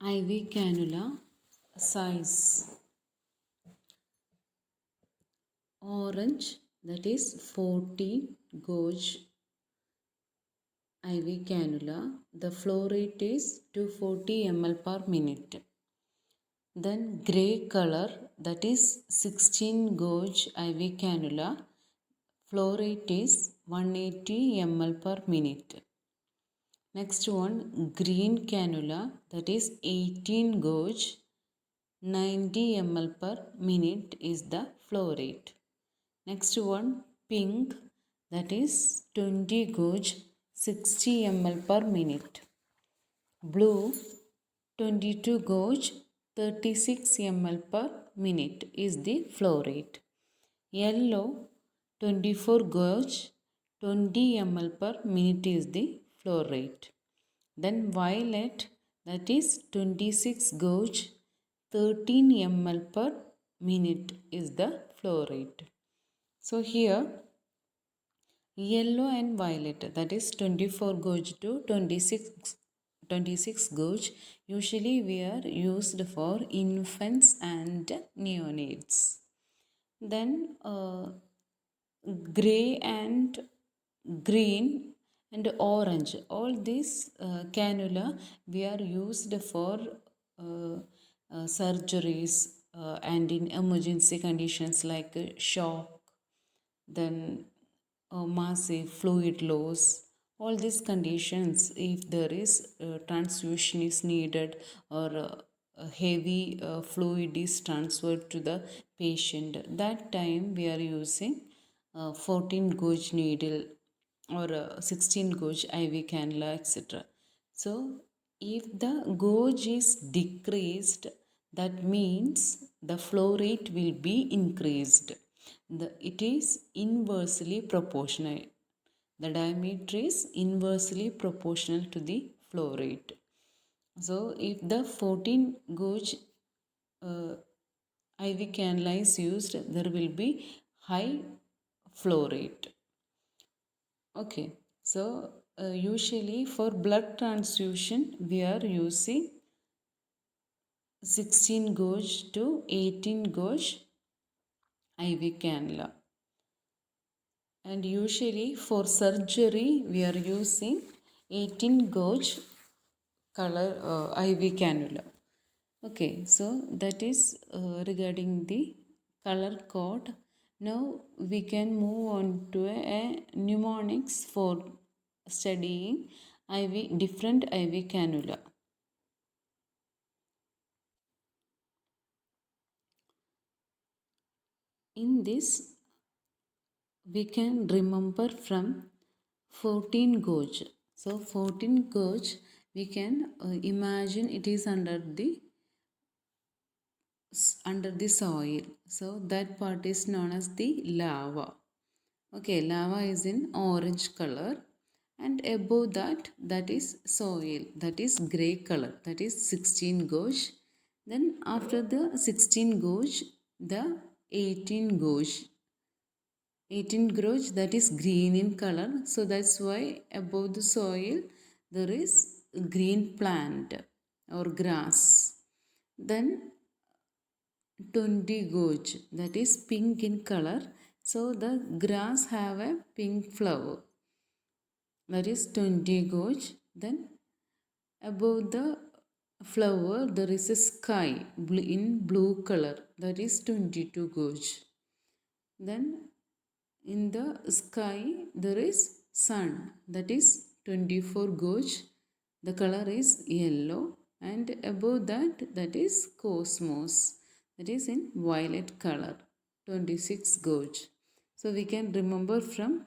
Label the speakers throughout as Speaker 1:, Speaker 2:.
Speaker 1: IV cannula size orange, that is 40 gauge IV cannula. The flow rate is 240 ml per minute. Then grey color, that is 16 gauge IV cannula. Flow rate is 180 ml per minute. Next one, green cannula, that is 18 gauge, 90 ml per minute is the flow rate. Next one, pink, that is 20 gauge, 60 ml per minute. Blue, 22 gauge, 36 ml per minute is the flow rate. Yellow, 24 gauge, 20 ml per minute is the flow rate. Then violet, that is 26 gauge, 13 ml per minute is the flow rate. So here yellow and violet, that is 24 gauge to 26 gauge, usually we are used for infants and neonates. Then gray and green and orange, all these cannula we are used for surgeries and in emergency conditions like shock, then massive fluid loss. All these conditions, if there is transfusion is needed or heavy fluid is transferred to the patient, that time we are using 14 gauge needle or 16 gauge IV cannula, etc. So if the gauge is decreased, that means the flow rate will be increased. It is inversely proportional. The diameter is inversely proportional to the flow rate. So if the 14 gauge IV cannula is used, there will be high flow rate. Okay, so usually for blood transfusion we are using 16 gauge to 18 gauge IV cannula, and usually for surgery we are using 18 gauge color IV cannula. Okay, so that is regarding the color code. Now we can move on to a mnemonics for studying different IV cannula. In this we can remember from 14 gauge. So 14 gauge we can imagine it is under the soil. So that part is known as the lava. Okay, lava is in orange color, and above that is soil, that is gray color, that is 16 gauge. Then after the 16 gauge, the 18 gauge, 18 gauge, that is green in color. So that's why above the soil there is green plant or grass. Then 20 gauge, that is pink in color. So the grass have a pink flower, that is 20 gauge. Then above the flower there is a sky in blue color, that is 22 gauge. Then in the sky there is sun, that is 24 gauge. The color is yellow, and above that is cosmos, that is in violet color, 26 gauge. So we can remember from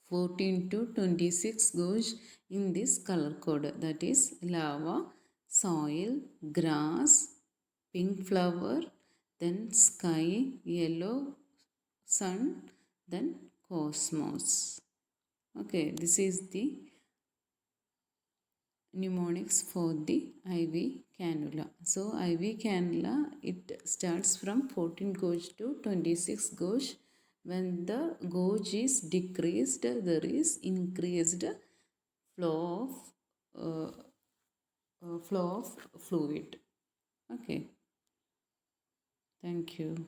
Speaker 1: 14 to 26 gauge in this color code, that is lava, soil, grass, pink flower, then sky, yellow, sun, then cosmos. Okay, this is the mnemonics for the IV cannula. So IV cannula, it starts from 14 gauge to 26 gauge. When the gauge is decreased, there is increased flow of flow of fluid. Okay, thank you.